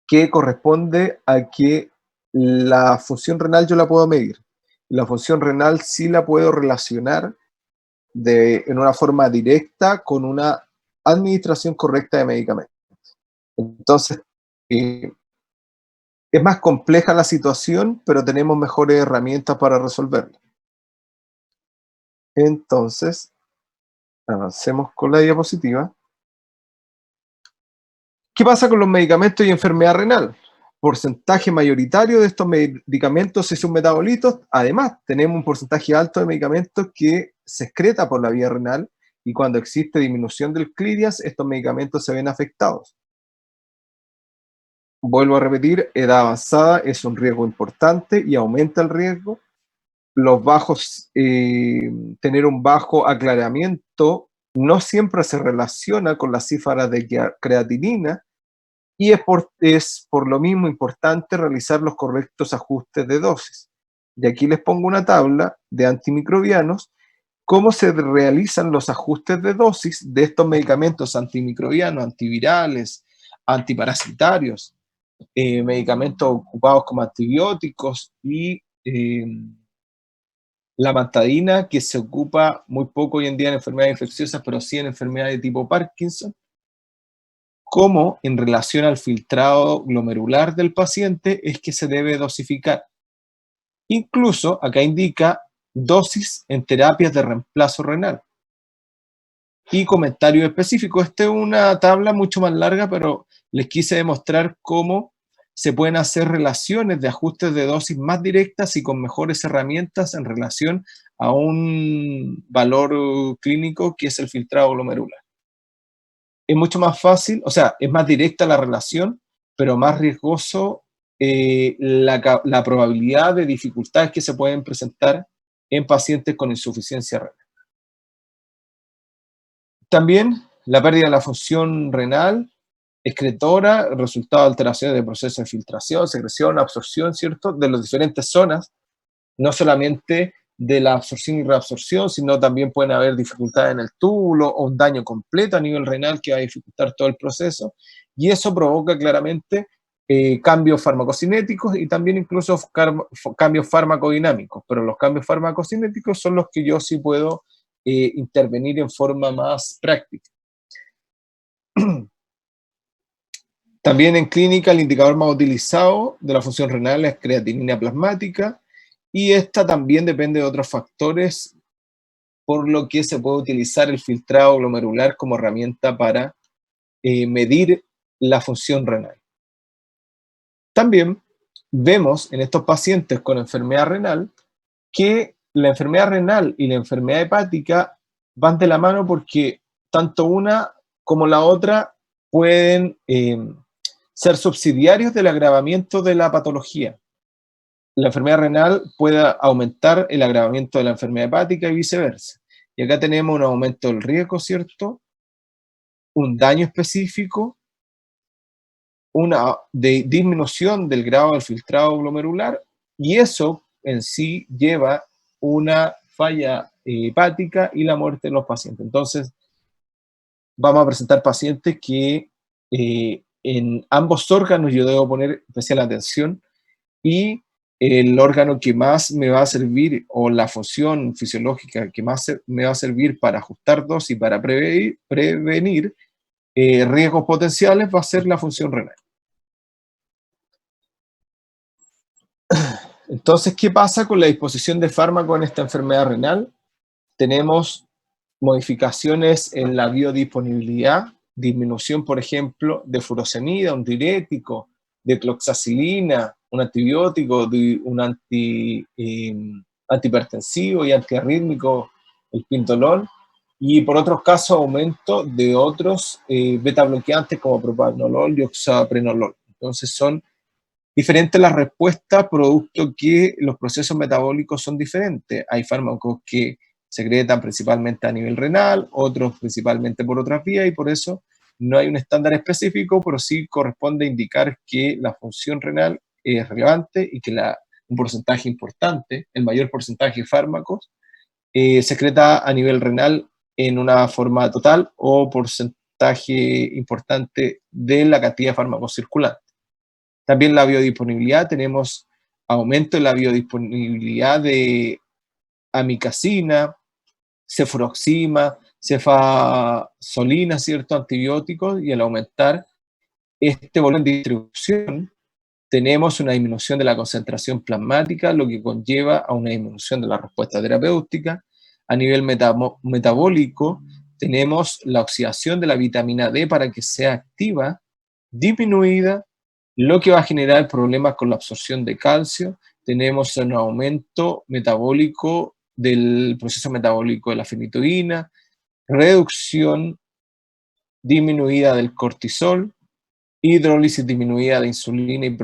que corresponde a que la función renal yo la puedo medir. La función renal sí la puedo relacionar en una forma directa con una administración correcta de medicamentos. Entonces, eh, es más compleja la situación, pero tenemos mejores herramientas para resolverla. Entonces, avancemos con la diapositiva. ¿Qué pasa con los medicamentos y enfermedad renal? Porcentaje mayoritario de estos medicamentos y sus metabolitos. Además, tenemos un porcentaje alto de medicamentos que se excreta por la vía renal y cuando existe disminución del clírias, estos medicamentos se ven afectados. Vuelvo a repetir, edad avanzada es un riesgo importante y aumenta el riesgo. Tener un bajo aclaramiento no siempre se relaciona con las cifras de creatinina y es por lo mismo importante realizar los correctos ajustes de dosis. Y aquí les pongo una tabla de antimicrobianos, cómo se realizan los ajustes de dosis de estos medicamentos antimicrobianos, antivirales, antiparasitarios, medicamentos ocupados como antibióticos y la mantadina, que se ocupa muy poco hoy en día en enfermedades infecciosas, pero sí en enfermedades de tipo Parkinson, cómo en relación al filtrado glomerular del paciente es que se debe dosificar. Incluso acá indica dosis en terapias de reemplazo renal. Y comentarios específicos. Esta es una tabla mucho más larga, pero les quise demostrar cómo se pueden hacer relaciones de ajustes de dosis más directas y con mejores herramientas en relación a un valor clínico que es el filtrado glomerular. Es mucho más fácil, o sea, es más directa la relación, pero más riesgoso la probabilidad de dificultades que se pueden presentar en pacientes con insuficiencia renal. También la pérdida de la función renal excretora, resultado de alteraciones de procesos de filtración, secreción, absorción, ¿cierto? De las diferentes zonas, no solamente de la absorción y reabsorción, sino también pueden haber dificultades en el túbulo o un daño completo a nivel renal que va a dificultar todo el proceso, y eso provoca claramente cambios farmacocinéticos y también incluso cambios farmacodinámicos, pero los cambios farmacocinéticos son los que yo sí puedo intervenir en forma más práctica. También en clínica el indicador más utilizado de la función renal es creatinina plasmática y esta también depende de otros factores, por lo que se puede utilizar el filtrado glomerular como herramienta para medir la función renal. También vemos en estos pacientes con enfermedad renal que la enfermedad renal y la enfermedad hepática van de la mano porque tanto una como la otra pueden ser subsidiarios del agravamiento de la patología. La enfermedad renal puede aumentar el agravamiento de la enfermedad hepática y viceversa. Y acá tenemos un aumento del riesgo, ¿cierto? Un daño específico, una disminución del grado del filtrado glomerular, y eso en sí lleva una falla hepática y la muerte de los pacientes. Entonces, vamos a presentar pacientes que en ambos órganos yo debo poner especial atención y el órgano que más me va a servir o la función fisiológica que más me va a servir para ajustar dosis, para prevenir riesgos potenciales va a ser la función renal. Entonces, ¿qué pasa con la disposición de fármaco en esta enfermedad renal? Tenemos modificaciones en la biodisponibilidad, disminución, por ejemplo, de furosemida, un diurético, de cloxacilina, un antibiótico, un antihipertensivo y antiarrítmico, el pindolol, y por otros casos aumento de otros beta bloqueantes como propranolol y oxaprenolol. Entonces son diferentes las respuestas producto que los procesos metabólicos son diferentes. Hay fármacos que secretan principalmente a nivel renal, otros principalmente por otras vías, y por eso no hay un estándar específico, pero sí corresponde indicar que la función renal es relevante y que un porcentaje importante, el mayor porcentaje de fármacos, secreta a nivel renal en una forma total o porcentaje importante de la cantidad de fármacos circulantes. También la biodisponibilidad, tenemos aumento en la biodisponibilidad de amicacina, cefuroxima, cefazolina, ciertos antibióticos, y al aumentar este volumen de distribución, tenemos una disminución de la concentración plasmática, lo que conlleva a una disminución de la respuesta terapéutica. A nivel metabólico, tenemos la oxidación de la vitamina D para que sea activa, disminuida, lo que va a generar problemas con la absorción de calcio. Tenemos un aumento metabólico del proceso metabólico de la fenitoína, reducción disminuida del cortisol, hidrólisis disminuida de insulina y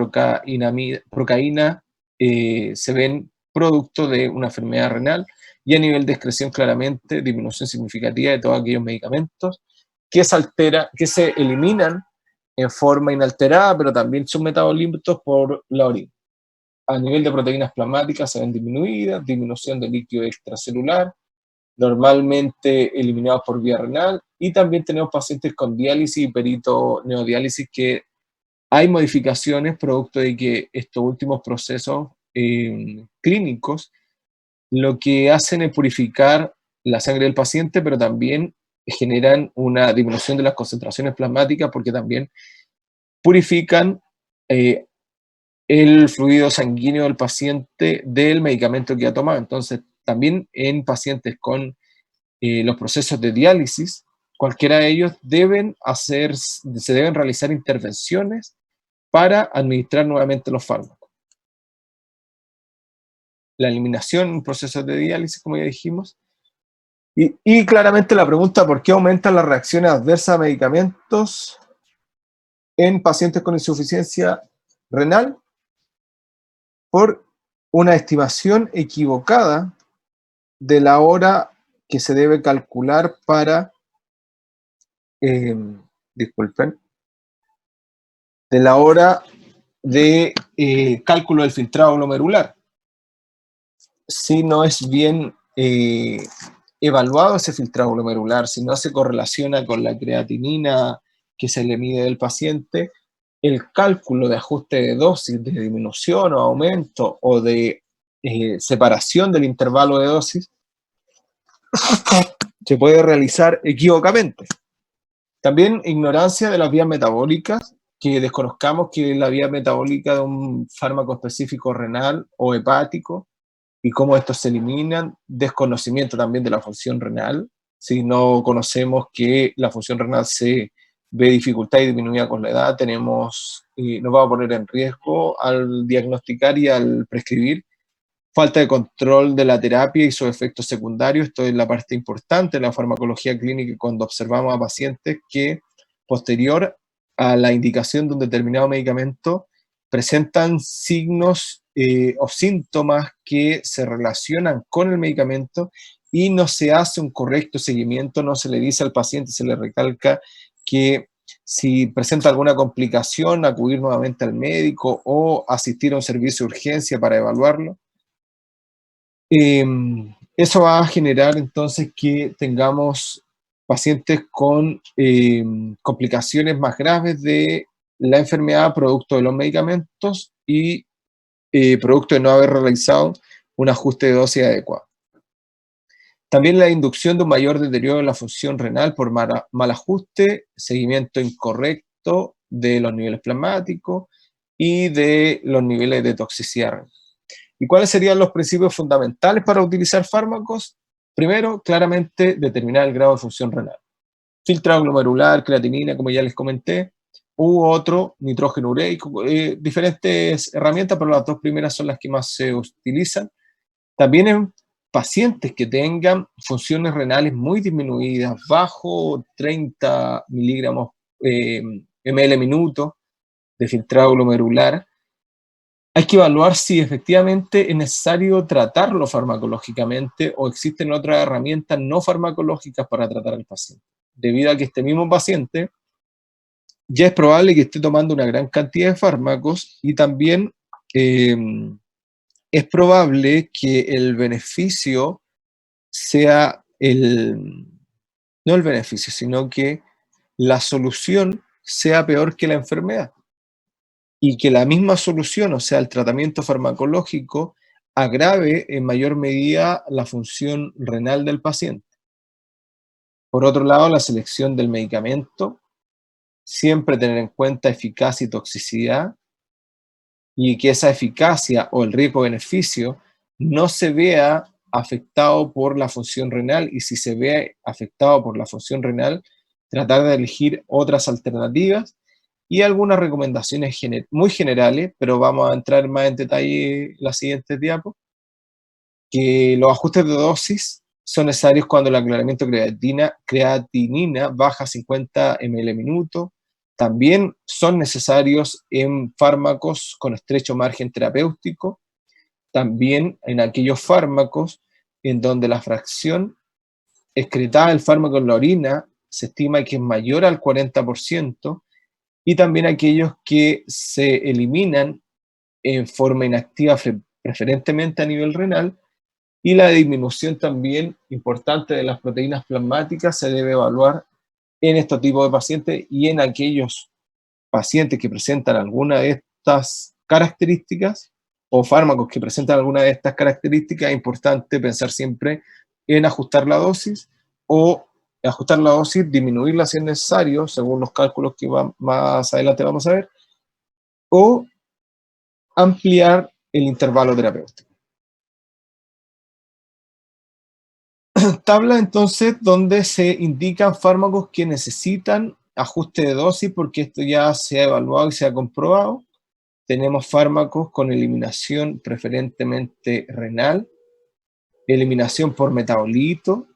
procaína se ven producto de una enfermedad renal, y a nivel de excreción claramente disminución significativa de todos aquellos medicamentos que se eliminan en forma inalterada, pero también son metabolitos por la orina. A nivel de proteínas plasmáticas se ven disminuidas, disminución del líquido extracelular, normalmente eliminados por vía renal, y también tenemos pacientes con diálisis y peritoneodiálisis que hay modificaciones producto de que estos últimos procesos clínicos lo que hacen es purificar la sangre del paciente, pero también generan una disminución de las concentraciones plasmáticas porque también purifican eh, el fluido sanguíneo del paciente del medicamento que ha tomado. Entonces, también en pacientes con los procesos de diálisis, cualquiera de ellos se deben realizar intervenciones para administrar nuevamente los fármacos. La eliminación en procesos de diálisis, como ya dijimos, y claramente la pregunta, ¿por qué aumentan las reacciones adversas a medicamentos en pacientes con insuficiencia renal? Por una estimación equivocada de la hora que se debe calcular para, eh, disculpen, de la hora de cálculo del filtrado glomerular. Si no es bien evaluado ese filtrado glomerular, si no se correlaciona con la creatinina que se le mide del paciente, el cálculo de ajuste de dosis, de disminución o aumento o de separación del intervalo de dosis, se puede realizar equívocamente. También ignorancia de las vías metabólicas, que desconozcamos que es la vía metabólica de un fármaco específico renal o hepático y cómo estos se eliminan, desconocimiento también de la función renal, si no conocemos que la función renal se ve dificultada y disminuida con la edad, nos va a poner en riesgo al diagnosticar y al prescribir. Falta de control de la terapia y sus efectos secundarios, esto es la parte importante de la farmacología clínica cuando observamos a pacientes que posterior a la indicación de un determinado medicamento presentan signos o síntomas que se relacionan con el medicamento y no se hace un correcto seguimiento, no se le dice al paciente, se le recalca que si presenta alguna complicación, acudir nuevamente al médico o asistir a un servicio de urgencia para evaluarlo. Eso va a generar entonces que tengamos pacientes con complicaciones más graves de la enfermedad producto de los medicamentos y producto de no haber realizado un ajuste de dosis adecuado. También la inducción de un mayor deterioro de la función renal por mal ajuste, seguimiento incorrecto de los niveles plasmáticos y de los niveles de toxicidad renal. ¿Y cuáles serían los principios fundamentales para utilizar fármacos? Primero, claramente determinar el grado de función renal. Filtrado glomerular, creatinina, como ya les comenté, u otro, nitrógeno ureico, diferentes herramientas, pero las dos primeras son las que más se utilizan. También en pacientes que tengan funciones renales muy disminuidas, bajo 30 miligramos ml minuto de filtrado glomerular, hay que evaluar si efectivamente es necesario tratarlo farmacológicamente o existen otras herramientas no farmacológicas para tratar al paciente. Debido a que este mismo paciente ya es probable que esté tomando una gran cantidad de fármacos y también eh, es probable que el beneficio sea no el beneficio, sino que la solución sea peor que la enfermedad. y que la misma solución, o sea, el tratamiento farmacológico, agrave en mayor medida la función renal del paciente. Por otro lado, la selección del medicamento, siempre tener en cuenta eficacia y toxicidad, y que esa eficacia o el riesgo-beneficio no se vea afectado por la función renal, y si se ve afectado por la función renal, tratar de elegir otras alternativas y algunas recomendaciones muy generales, pero vamos a entrar más en detalle en las siguientes diapos, que los ajustes de dosis son necesarios cuando el aclaramiento creatinina baja 50 ml minuto. También son necesarios en fármacos con estrecho margen terapéutico, también en aquellos fármacos en donde la fracción excretada del fármaco en la orina se estima que es mayor al 40%, y también aquellos que se eliminan en forma inactiva preferentemente a nivel renal, y la disminución también importante de las proteínas plasmáticas se debe evaluar en estos tipos de pacientes y en aquellos pacientes que presentan alguna de estas características o fármacos que presentan alguna de estas características. Es importante pensar siempre en ajustar la dosis, o ajustar la dosis, disminuirla si es necesario, según los cálculos que más adelante vamos a ver, o ampliar el intervalo terapéutico. Tabla entonces donde se indican fármacos que necesitan ajuste de dosis, porque esto ya se ha evaluado y se ha comprobado. Tenemos fármacos con eliminación preferentemente renal, eliminación por metabolismo,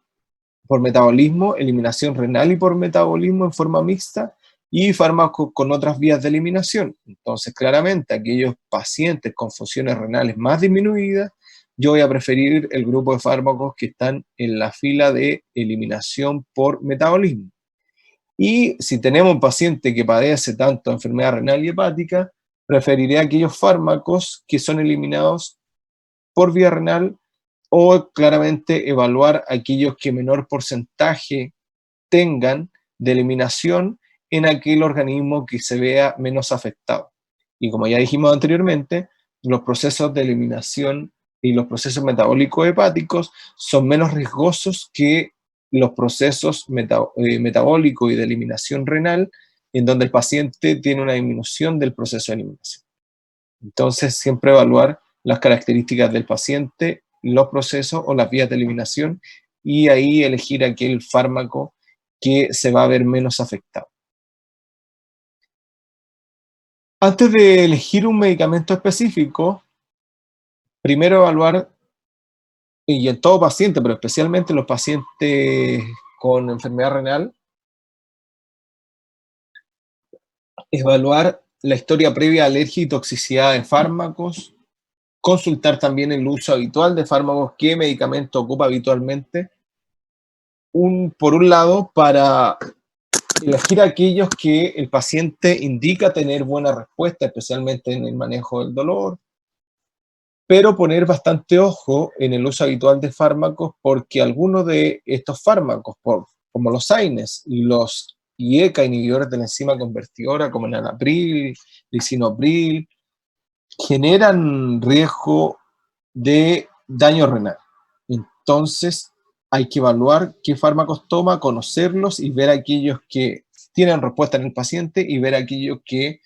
eliminación renal y por metabolismo en forma mixta, y fármacos con otras vías de eliminación. Entonces, claramente, aquellos pacientes con funciones renales más disminuidas, yo voy a preferir el grupo de fármacos que están en la fila de eliminación por metabolismo. Y si tenemos un paciente que padece tanto enfermedad renal y hepática, preferiré aquellos fármacos que son eliminados por vía renal, o claramente evaluar aquellos que menor porcentaje tengan de eliminación en aquel organismo que se vea menos afectado. Y como ya dijimos anteriormente, los procesos de eliminación y los procesos metabólicos hepáticos son menos riesgosos que los procesos metabólicos y de eliminación renal, en donde el paciente tiene una disminución del proceso de eliminación. Entonces, siempre evaluar las características del paciente, los procesos o las vías de eliminación, y ahí elegir aquel fármaco que se va a ver menos afectado. Antes de elegir un medicamento específico, primero evaluar, y en todo paciente, pero especialmente los pacientes con enfermedad renal, evaluar la historia previa de alergia y toxicidad de fármacos, consultar también el uso habitual de fármacos, qué medicamento ocupa habitualmente, por un lado, para elegir aquellos que el paciente indica tener buena respuesta, especialmente en el manejo del dolor, pero poner bastante ojo en el uso habitual de fármacos, porque algunos de estos fármacos, como los AINES y los IECA, inhibidores de la enzima convertidora, como enalapril, lisinopril, generan riesgo de daño renal. Entonces, hay que evaluar qué fármacos toma, conocerlos y ver aquellos que tienen respuesta en el paciente, y ver aquellos que,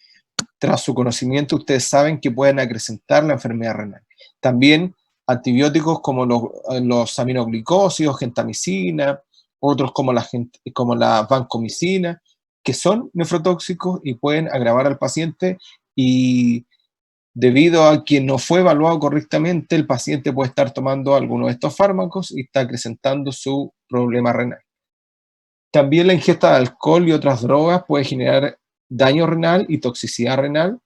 tras su conocimiento, ustedes saben que pueden acrecentar la enfermedad renal. También antibióticos como los aminoglicósidos, gentamicina, otros como la vancomicina, que son nefrotóxicos y pueden agravar al paciente, y debido a que no fue evaluado correctamente, el paciente puede estar tomando alguno de estos fármacos y está acrecentando su problema renal. También la ingesta de alcohol y otras drogas puede generar daño renal y toxicidad renal.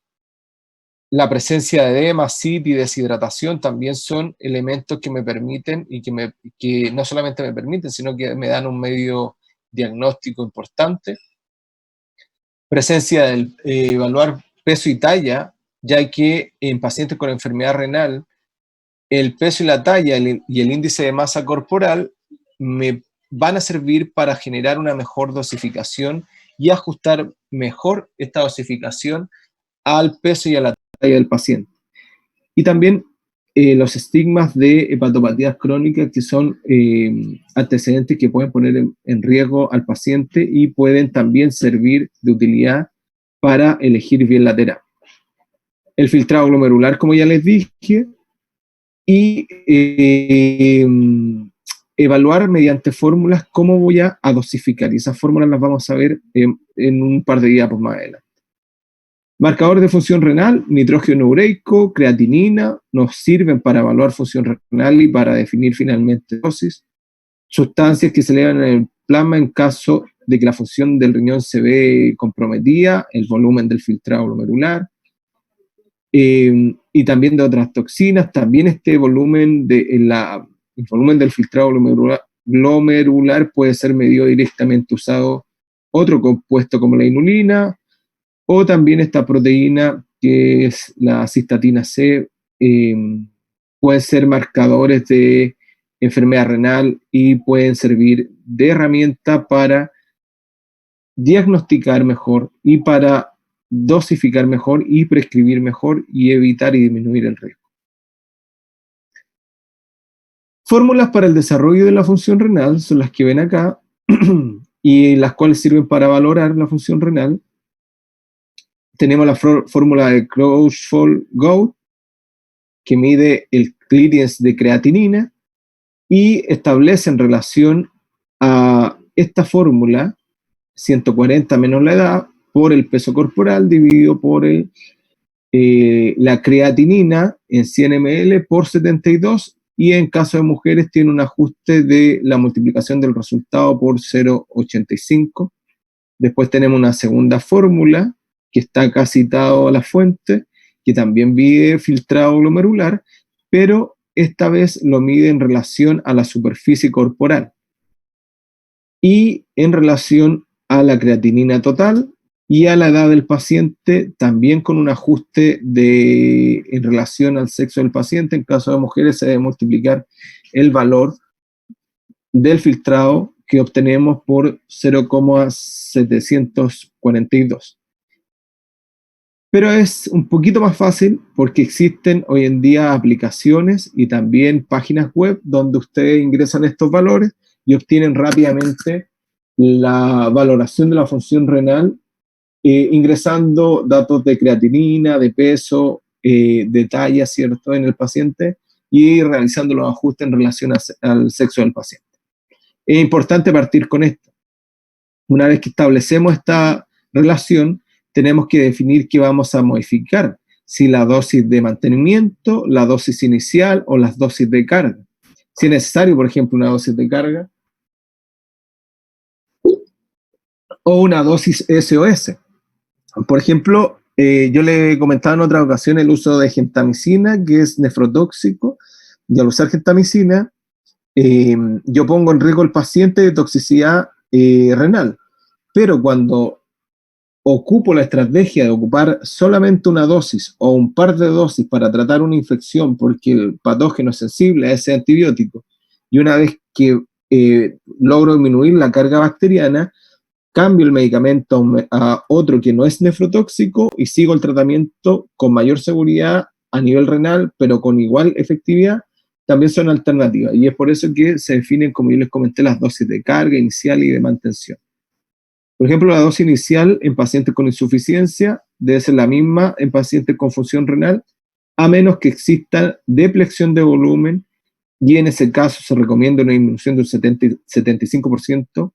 La presencia de edema, SID y deshidratación también son elementos que me permiten, y que no solamente me permiten, sino que me dan un medio diagnóstico importante. Presencia del evaluar peso y talla, ya que en pacientes con enfermedad renal, el peso y la talla y el índice de masa corporal me van a servir para generar una mejor dosificación y ajustar mejor esta dosificación al peso y a la talla del paciente. Y también los estigmas de hepatopatías crónicas, que son antecedentes que pueden poner en riesgo al paciente y pueden también servir de utilidad para elegir bien la terapia. El filtrado glomerular, como ya les dije, y evaluar mediante fórmulas cómo voy a dosificar. Y esas fórmulas las vamos a ver en un par de días más adelante. Marcadores de función renal, nitrógeno ureico, creatinina, nos sirven para evaluar función renal y para definir finalmente dosis. Sustancias que se elevan en el plasma en caso de que la función del riñón se ve comprometida, el volumen del filtrado glomerular, y también de otras toxinas. También este volumen, el volumen del filtrado glomerular puede ser medido directamente usado otro compuesto como la inulina, o también esta proteína que es la cistatina C, pueden ser marcadores de enfermedad renal y pueden servir de herramienta para diagnosticar mejor y para dosificar mejor y prescribir mejor y evitar y disminuir el riesgo. Fórmulas para el desarrollo de la función renal son las que ven acá y las cuales sirven para valorar la función renal. Tenemos la fórmula de Creutzfeldt-Gold, que mide el clearance de creatinina y establece en relación a esta fórmula 140 menos la edad por el peso corporal dividido por la creatinina en 100 ml por 72, y en caso de mujeres tiene un ajuste de la multiplicación del resultado por 0,85. Después tenemos una segunda fórmula que está acá citado a la fuente, que también mide filtrado glomerular, pero esta vez lo mide en relación a la superficie corporal y en relación a la creatinina total y a la edad del paciente, también con un ajuste en relación al sexo del paciente. En caso de mujeres se debe multiplicar el valor del filtrado que obtenemos por 0,742. Pero es un poquito más fácil porque existen hoy en día aplicaciones y también páginas web donde ustedes ingresan estos valores y obtienen rápidamente la valoración de la función renal, ingresando datos de creatinina, de peso, de talla, ¿cierto?, en el paciente, y realizando los ajustes en relación al sexo del paciente. Es importante partir con esto. Una vez que establecemos esta relación, tenemos que definir qué vamos a modificar, si la dosis de mantenimiento, la dosis inicial o las dosis de carga. Si es necesario, por ejemplo, una dosis de carga o una dosis SOS. Por ejemplo, yo le he comentado en otra ocasión el uso de gentamicina, que es nefrotóxico, y al usar gentamicina, yo pongo en riesgo al paciente de toxicidad renal. Pero cuando ocupo la estrategia de ocupar solamente una dosis o un par de dosis para tratar una infección porque el patógeno es sensible a ese antibiótico, y una vez que logro disminuir la carga bacteriana, cambio el medicamento a otro que no es nefrotóxico y sigo el tratamiento con mayor seguridad a nivel renal, pero con igual efectividad, también son alternativas. Y es por eso que se definen, como yo les comenté, las dosis de carga inicial y de mantención. Por ejemplo, la dosis inicial en pacientes con insuficiencia debe ser la misma en pacientes con función renal, a menos que exista depleción de volumen, y en ese caso se recomienda una disminución del 75%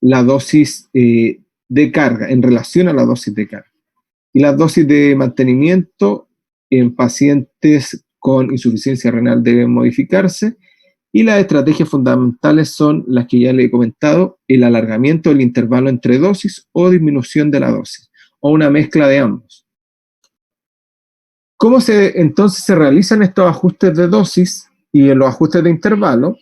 la dosis de carga en relación a la dosis de carga. Y las dosis de mantenimiento en pacientes con insuficiencia renal deben modificarse, y las estrategias fundamentales son las que ya le he comentado: el alargamiento del intervalo entre dosis o disminución de la dosis, o una mezcla de ambos. ¿Cómo entonces se realizan estos ajustes de dosis y los ajustes de intervalo?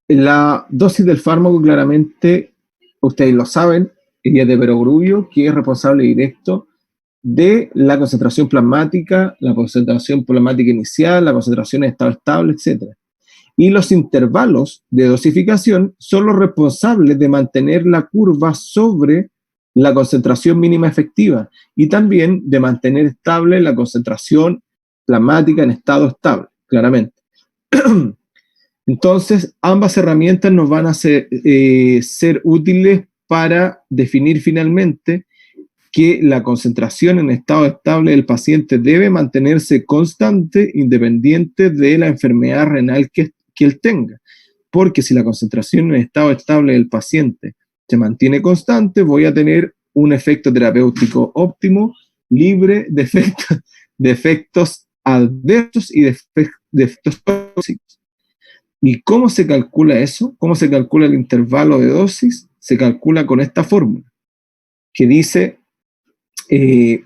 La dosis del fármaco, claramente, ustedes lo saben, ella es de perogrullo, que es responsable directo de la concentración plasmática, la concentración plasmática inicial, la concentración en estado estable, etc. Y los intervalos de dosificación son los responsables de mantener la curva sobre la concentración mínima efectiva y también de mantener estable la concentración plasmática en estado estable, claramente. Entonces, ambas herramientas nos van a ser útiles para definir finalmente que la concentración en estado estable del paciente debe mantenerse constante independiente de la enfermedad renal que él tenga. Porque si la concentración en estado estable del paciente se mantiene constante, voy a tener un efecto terapéutico óptimo, libre de efectos adversos y de efectos tóxicos. ¿Y cómo se calcula eso? ¿Cómo se calcula el intervalo de dosis? Se calcula con esta fórmula, que dice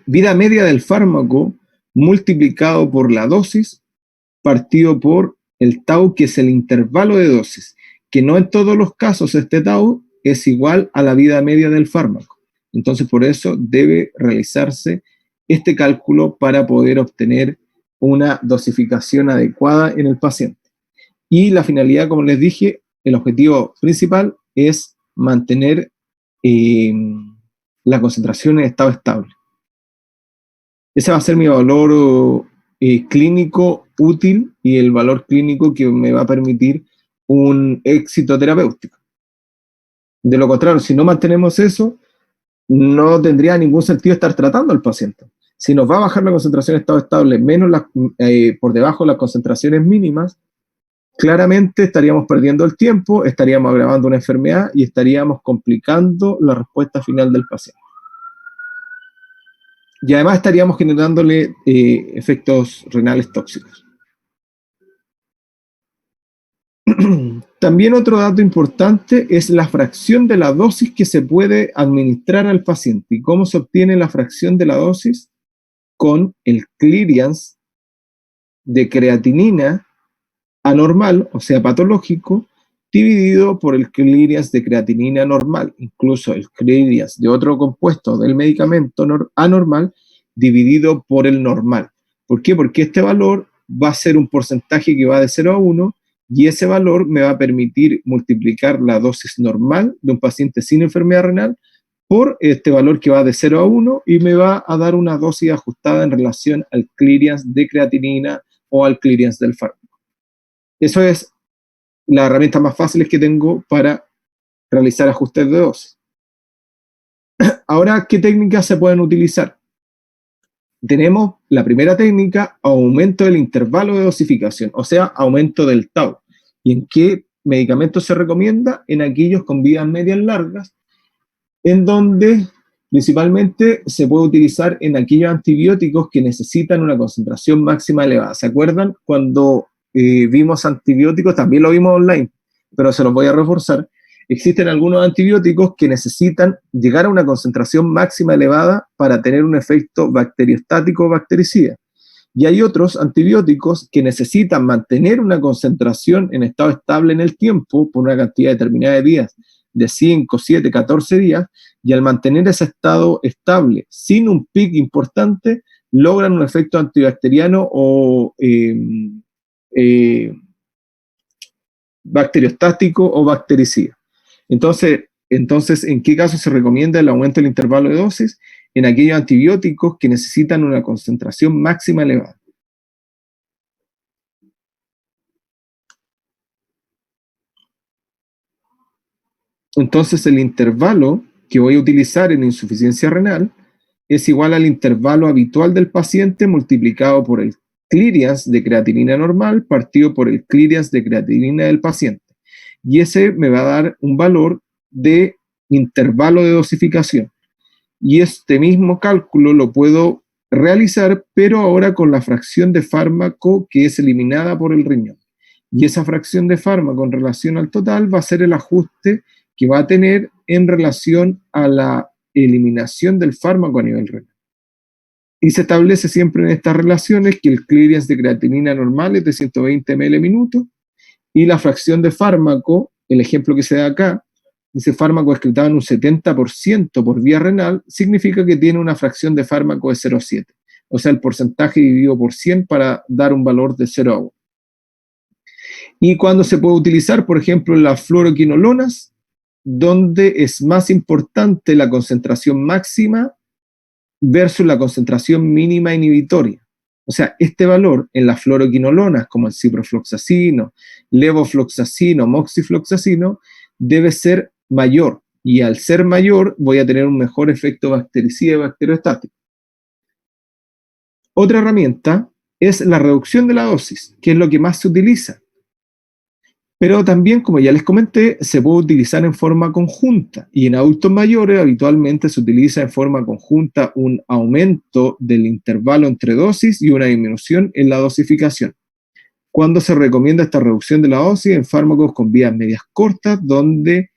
vida media del fármaco multiplicado por la dosis partido por el tau, que es el intervalo de dosis, que no en todos los casos este tau es igual a la vida media del fármaco. Entonces, por eso debe realizarse este cálculo para poder obtener una dosificación adecuada en el paciente. Y la finalidad, como les dije, el objetivo principal es mantener la concentración en estado estable. Ese va a ser mi valor clínico útil y el valor clínico que me va a permitir un éxito terapéutico. De lo contrario, si no mantenemos eso, no tendría ningún sentido estar tratando al paciente. Si nos va a bajar la concentración en estado estable menos por debajo de las concentraciones mínimas, claramente estaríamos perdiendo el tiempo, estaríamos agravando una enfermedad y estaríamos complicando la respuesta final del paciente. Y además estaríamos generándole efectos renales tóxicos. También otro dato importante es la fracción de la dosis que se puede administrar al paciente. ¿Y cómo se obtiene la fracción de la dosis? Con el clearance de creatinina anormal, o sea, patológico, dividido por el clearance de creatinina normal. Incluso el clearance de otro compuesto del medicamento anormal dividido por el normal. ¿Por qué? Porque este valor va a ser un porcentaje que va de 0 a 1 y ese valor me va a permitir multiplicar la dosis normal de un paciente sin enfermedad renal por este valor que va de 0 a 1 y me va a dar una dosis ajustada en relación al clearance de creatinina o al clearance del fármaco. Eso es la herramienta más fácil que tengo para realizar ajustes de dosis. Ahora, ¿qué técnicas se pueden utilizar? Tenemos la primera técnica, aumento del intervalo de dosificación, o sea, aumento del tau. ¿Y en qué medicamentos se recomienda? En aquellos con vidas medias largas, en donde principalmente se puede utilizar en aquellos antibióticos que necesitan una concentración máxima elevada. ¿Se acuerdan cuando vimos antibióticos? También lo vimos online, pero se los voy a reforzar. Existen algunos antibióticos que necesitan llegar a una concentración máxima elevada para tener un efecto bacteriostático o bactericida. Y hay otros antibióticos que necesitan mantener una concentración en estado estable en el tiempo por una cantidad determinada de días, de 5, 7, 14 días, y al mantener ese estado estable sin un pic importante, logran un efecto antibacteriano o bacteriostático o bactericida. Entonces, ¿en qué caso se recomienda el aumento del intervalo de dosis? En aquellos antibióticos que necesitan una concentración máxima elevada. Entonces, el intervalo que voy a utilizar en insuficiencia renal es igual al intervalo habitual del paciente multiplicado por el clearance de creatinina normal partido por el clearance de creatinina del paciente. Y ese me va a dar un valor de intervalo de dosificación. Y este mismo cálculo lo puedo realizar, pero ahora con la fracción de fármaco que es eliminada por el riñón. Y esa fracción de fármaco en relación al total va a ser el ajuste que va a tener en relación a la eliminación del fármaco a nivel renal. Y se establece siempre en estas relaciones que el clearance de creatinina normal es de 120 ml minuto y la fracción de fármaco, el ejemplo que se da acá, ese fármaco excretado en un 70% por vía renal, significa que tiene una fracción de fármaco de 0,7. O sea, el porcentaje dividido por 100 para dar un valor de 0 a 1. Y cuando se puede utilizar, por ejemplo, las fluoroquinolonas, donde es más importante la concentración máxima versus la concentración mínima inhibitoria. O sea, este valor en las fluoroquinolonas, como el ciprofloxacino, levofloxacino, moxifloxacino, debe ser mayor. Y al ser mayor, voy a tener un mejor efecto bactericida y bacteriostático. Otra herramienta es la reducción de la dosis, que es lo que más se utiliza. Pero también, como ya les comenté, se puede utilizar en forma conjunta. Y en adultos mayores habitualmente se utiliza en forma conjunta un aumento del intervalo entre dosis y una disminución en la dosificación. ¿Cuándo se recomienda esta reducción de la dosis? En fármacos con vías medias cortas, donde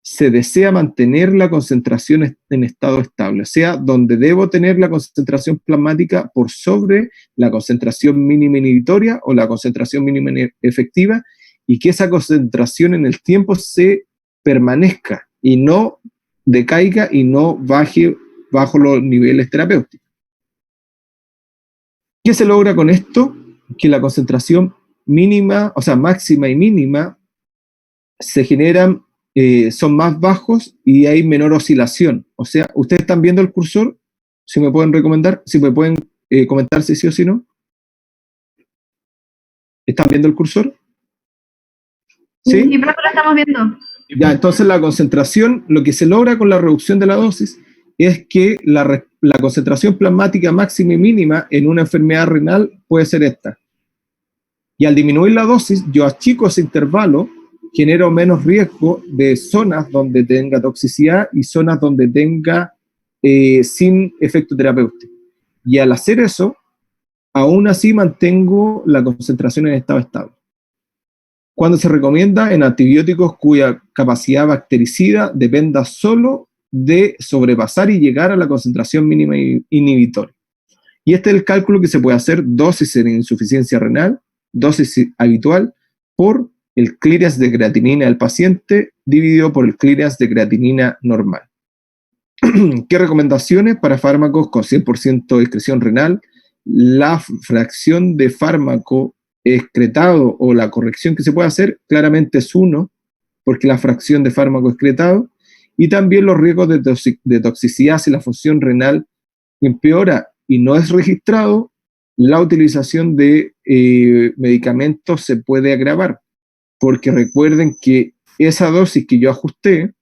se desea mantener la concentración en estado estable, o sea, donde debo tener la concentración plasmática por sobre la concentración mínima inhibitoria o la concentración mínima efectiva, y que esa concentración en el tiempo se permanezca y no decaiga y no baje bajo los niveles terapéuticos. ¿Qué se logra con esto? Que la concentración mínima, o sea, máxima y mínima, se generan, son más bajos y hay menor oscilación. O sea, ¿ustedes están viendo el cursor? Si me pueden recomendar, si me pueden comentar si sí o si no. ¿Están viendo el cursor? ¿Sí? Sí, pero lo estamos viendo. Ya, entonces la concentración, lo que se logra con la reducción de la dosis es que la concentración plasmática máxima y mínima en una enfermedad renal puede ser esta. Y al disminuir la dosis, yo achico ese intervalo, genero menos riesgo de zonas donde tenga toxicidad y zonas donde tenga sin efecto terapéutico. Y al hacer eso, aún así mantengo la concentración en estado estable. Cuando se recomienda en antibióticos cuya capacidad bactericida dependa solo de sobrepasar y llegar a la concentración mínima inhibitoria. Y este es el cálculo que se puede hacer: dosis en insuficiencia renal, dosis habitual, por el clearance de creatinina del paciente dividido por el clearance de creatinina normal. ¿Qué recomendaciones para fármacos con 100% excreción renal? La fracción de fármaco excretado o la corrección que se puede hacer claramente es 1, porque la fracción de fármaco excretado, y también los riesgos de toxicidad si la función renal empeora y no es registrado, la utilización de medicamentos se puede agravar, porque recuerden que esa dosis que yo ajusté,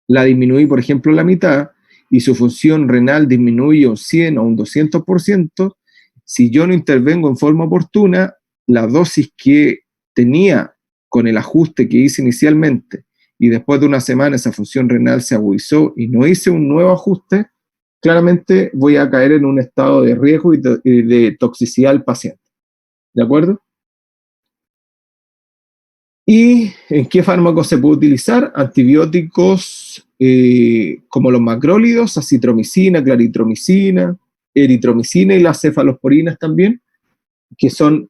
la disminuí, por ejemplo, a la mitad, y su función renal disminuye un 100 o un 200%, si yo no intervengo en forma oportuna, la dosis que tenía con el ajuste que hice inicialmente, y después de una semana esa función renal se agudizó y no hice un nuevo ajuste, claramente voy a caer en un estado de riesgo y de toxicidad al paciente. ¿De acuerdo? ¿Y en qué fármacos se puede utilizar? Antibióticos como los macrólidos, acitromicina, claritromicina, eritromicina y las cefalosporinas también, que son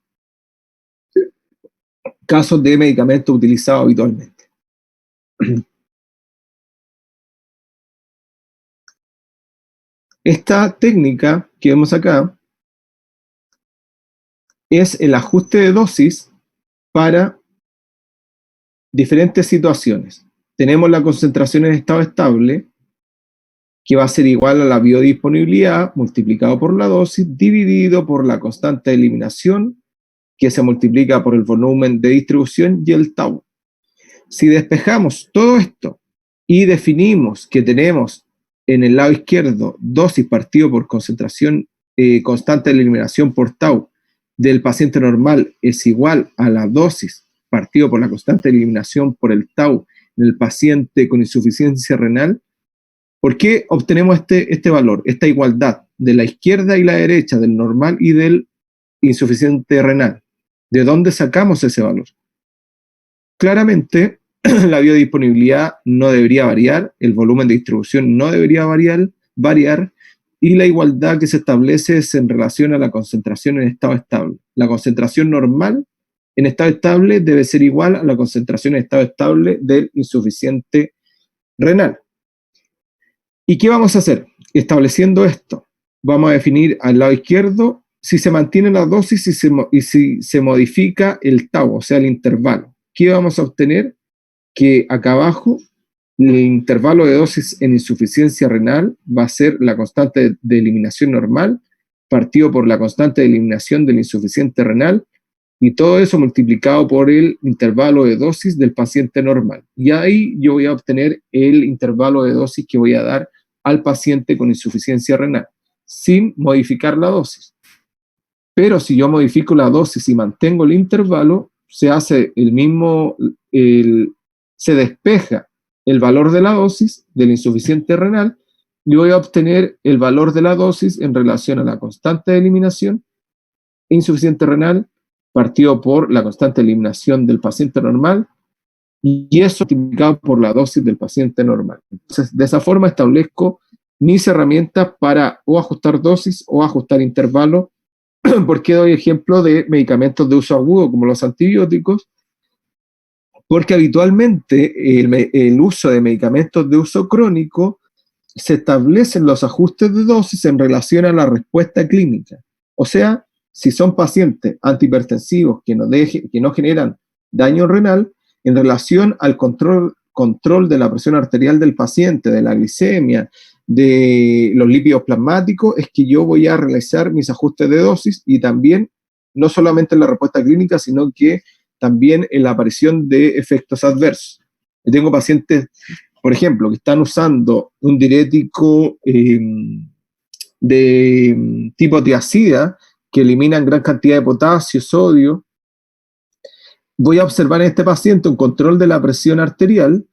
casos de medicamentos utilizados habitualmente. Esta técnica que vemos acá es el ajuste de dosis para diferentes situaciones. Tenemos la concentración en estado estable, que va a ser igual a la biodisponibilidad multiplicado por la dosis dividido por la constante de eliminación, que se multiplica por el volumen de distribución y el tau. Si despejamos todo esto y definimos que tenemos en el lado izquierdo dosis partido por concentración constante de eliminación por tau del paciente normal es igual a la dosis partido por la constante de eliminación por el tau en el paciente con insuficiencia renal, ¿por qué obtenemos este valor, esta igualdad de la izquierda y la derecha, del normal y del insuficiente renal? ¿De dónde sacamos ese valor? Claramente, la biodisponibilidad no debería variar, el volumen de distribución no debería variar, y la igualdad que se establece es en relación a la concentración en estado estable. La concentración normal en estado estable debe ser igual a la concentración en estado estable del insuficiente renal. ¿Y qué vamos a hacer? Estableciendo esto, vamos a definir al lado izquierdo si se mantiene la dosis y si se modifica el tau, o sea, el intervalo. ¿Qué vamos a obtener? Que acá abajo el intervalo de dosis en insuficiencia renal va a ser la constante de eliminación normal, partido por la constante de eliminación del insuficiente renal, y todo eso multiplicado por el intervalo de dosis del paciente normal. Y ahí yo voy a obtener el intervalo de dosis que voy a dar al paciente con insuficiencia renal, sin modificar la dosis. Pero si yo modifico la dosis y mantengo el intervalo, se hace el mismo, se despeja el valor de la dosis del insuficiente renal y voy a obtener el valor de la dosis en relación a la constante de eliminación insuficiente renal partido por la constante de eliminación del paciente normal y eso multiplicado por la dosis del paciente normal. Entonces, de esa forma establezco mis herramientas para o ajustar dosis o ajustar intervalo. ¿Por qué doy ejemplo de medicamentos de uso agudo como los antibióticos? Porque habitualmente el uso de medicamentos de uso crónico se establecen los ajustes de dosis en relación a la respuesta clínica. O sea, si son pacientes antihipertensivos que no generan daño renal, en relación al control de la presión arterial del paciente, de la glicemia, de los lípidos plasmáticos, es que yo voy a realizar mis ajustes de dosis y también, no solamente en la respuesta clínica, sino que también en la aparición de efectos adversos. Yo tengo pacientes, por ejemplo, que están usando un diurético de tipo tiazida, que eliminan gran cantidad de potasio, sodio. Voy a observar en este paciente un control de la presión arterial,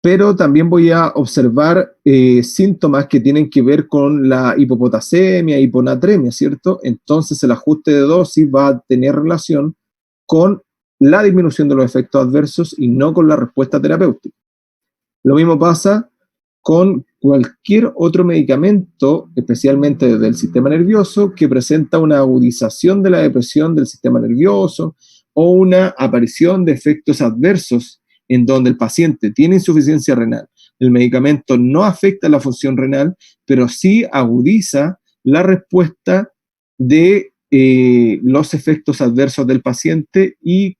pero también voy a observar síntomas que tienen que ver con la hipopotasemia, hiponatremia, ¿cierto? Entonces el ajuste de dosis va a tener relación con la disminución de los efectos adversos y no con la respuesta terapéutica. Lo mismo pasa con cualquier otro medicamento, especialmente del sistema nervioso, que presenta una agudización de la depresión del sistema nervioso o una aparición de efectos adversos en donde el paciente tiene insuficiencia renal. El medicamento no afecta la función renal, pero sí agudiza la respuesta de los efectos adversos del paciente y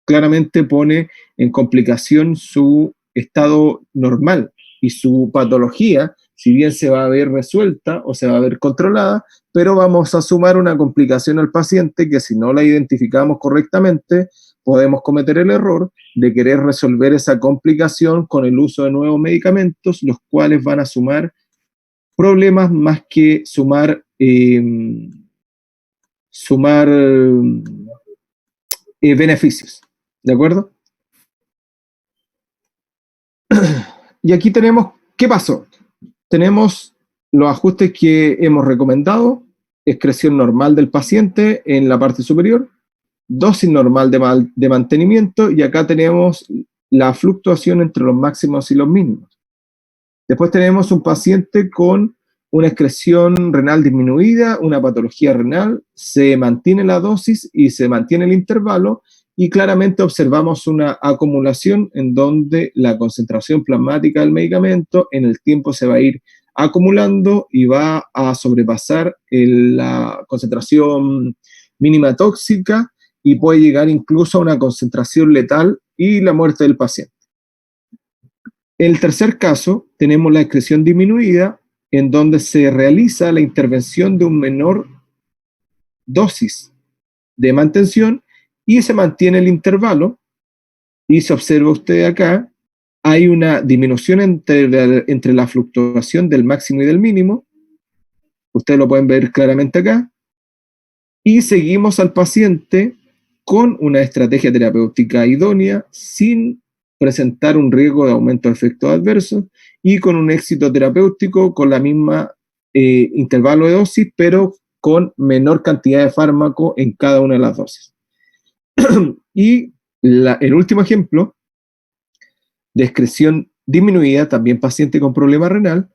claramente pone en complicación su estado normal y su patología, si bien se va a ver resuelta o se va a ver controlada, pero vamos a sumar una complicación al paciente que si no la identificamos correctamente, podemos cometer el error de querer resolver esa complicación con el uso de nuevos medicamentos, los cuales van a sumar problemas más que sumar beneficios. ¿De acuerdo? Y aquí tenemos, ¿qué pasó? Tenemos los ajustes que hemos recomendado, excreción normal del paciente en la parte superior, dosis normal de mantenimiento, y acá tenemos la fluctuación entre los máximos y los mínimos. Después tenemos un paciente con una excreción renal disminuida, una patología renal, se mantiene la dosis y se mantiene el intervalo, y claramente observamos una acumulación en donde la concentración plasmática del medicamento en el tiempo se va a ir acumulando y va a sobrepasar la concentración mínima tóxica y puede llegar incluso a una concentración letal y la muerte del paciente. En el tercer caso, tenemos la excreción disminuida, en donde se realiza la intervención de un menor dosis de mantención y se mantiene el intervalo, y se observa usted acá, hay una disminución entre la fluctuación del máximo y del mínimo, ustedes lo pueden ver claramente acá, y seguimos al paciente con una estrategia terapéutica idónea, sin presentar un riesgo de aumento de efectos adversos y con un éxito terapéutico con la misma intervalo de dosis, pero con menor cantidad de fármaco en cada una de las dosis. Y el último ejemplo de excreción disminuida, también paciente con problema renal,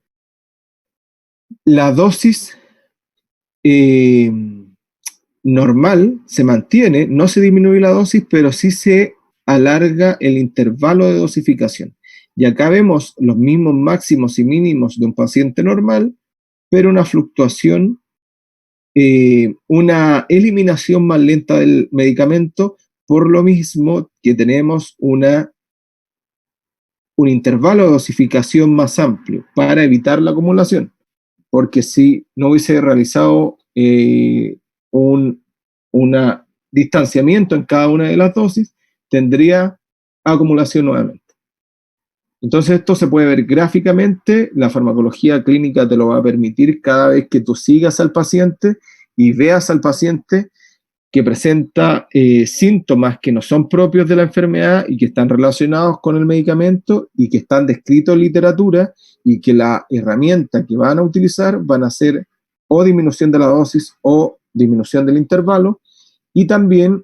la dosis normal se mantiene, no se disminuye la dosis, pero sí se alarga el intervalo de dosificación. Y acá vemos los mismos máximos y mínimos de un paciente normal, pero una fluctuación, una eliminación más lenta del medicamento, por lo mismo que tenemos una un intervalo de dosificación más amplio para evitar la acumulación, porque si no hubiese realizado un distanciamiento en cada una de las dosis, tendría acumulación nuevamente. Entonces esto se puede ver gráficamente, la farmacología clínica te lo va a permitir cada vez que tú sigas al paciente y veas al paciente que presenta síntomas que no son propios de la enfermedad y que están relacionados con el medicamento y que están descritos en literatura, y que la herramienta que van a utilizar van a ser o disminución de la dosis o disminución del intervalo, y también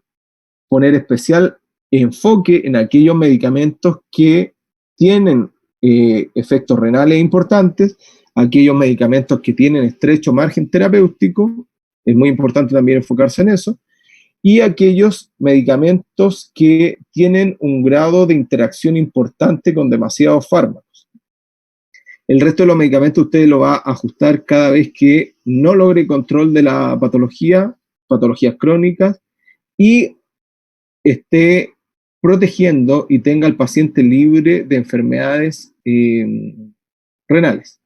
poner especial enfoque en aquellos medicamentos que tienen efectos renales importantes, aquellos medicamentos que tienen estrecho margen terapéutico, es muy importante también enfocarse en eso, y aquellos medicamentos que tienen un grado de interacción importante con demasiados fármacos. El resto de los medicamentos usted lo va a ajustar cada vez que no logre control de la patología, patologías crónicas, y esté protegiendo y tenga al paciente libre de enfermedades renales.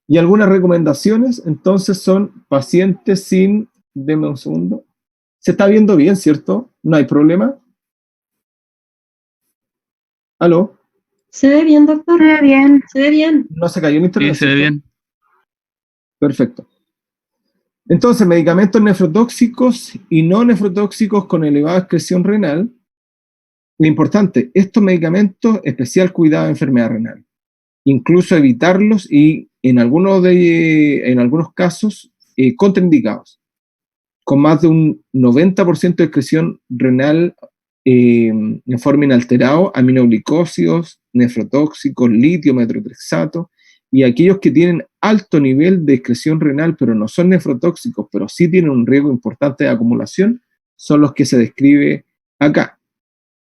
Y algunas recomendaciones, entonces, son pacientes sin... Deme un segundo. Se está viendo bien, ¿cierto? ¿No hay problema? ¿Aló? Se ve bien, doctor. Se ve bien. Se ve bien. No se cayó el internet. Sí, se ve bien. Perfecto. Entonces, medicamentos nefrotóxicos y no nefrotóxicos con elevada excreción renal. Lo importante, estos medicamentos, especial cuidado de enfermedad renal. Incluso evitarlos y en algunos casos contraindicados, con más de un 90% de excreción renal en forma inalterada, aminoglicósidos, nefrotóxicos, litio, metotrexato, y aquellos que tienen alto nivel de excreción renal, pero no son nefrotóxicos, pero sí tienen un riesgo importante de acumulación, son los que se describe acá.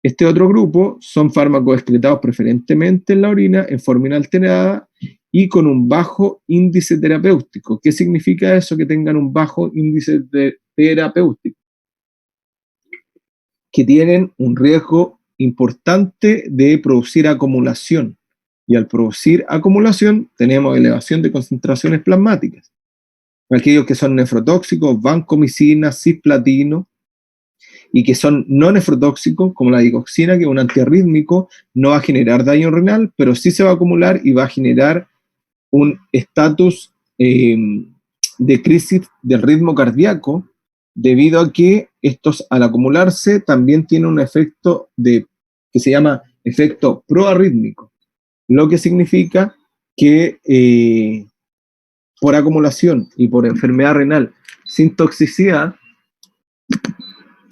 Este otro grupo son fármacos excretados preferentemente en la orina en forma inalterada y con un bajo índice terapéutico. ¿Qué significa eso, que tengan un bajo índice terapéutico? Que tienen un riesgo importante de producir acumulación. Y al producir acumulación tenemos elevación de concentraciones plasmáticas. Aquellos que son nefrotóxicos, vancomicina, cisplatino, y que son no nefrotóxicos, como la digoxina, que es un antiarrítmico, no va a generar daño renal, pero sí se va a acumular y va a generar un estatus de crisis del ritmo cardíaco, debido a que estos, al acumularse, también tienen un efecto que se llama efecto proarrítmico, lo que significa que por acumulación y por enfermedad renal sin toxicidad,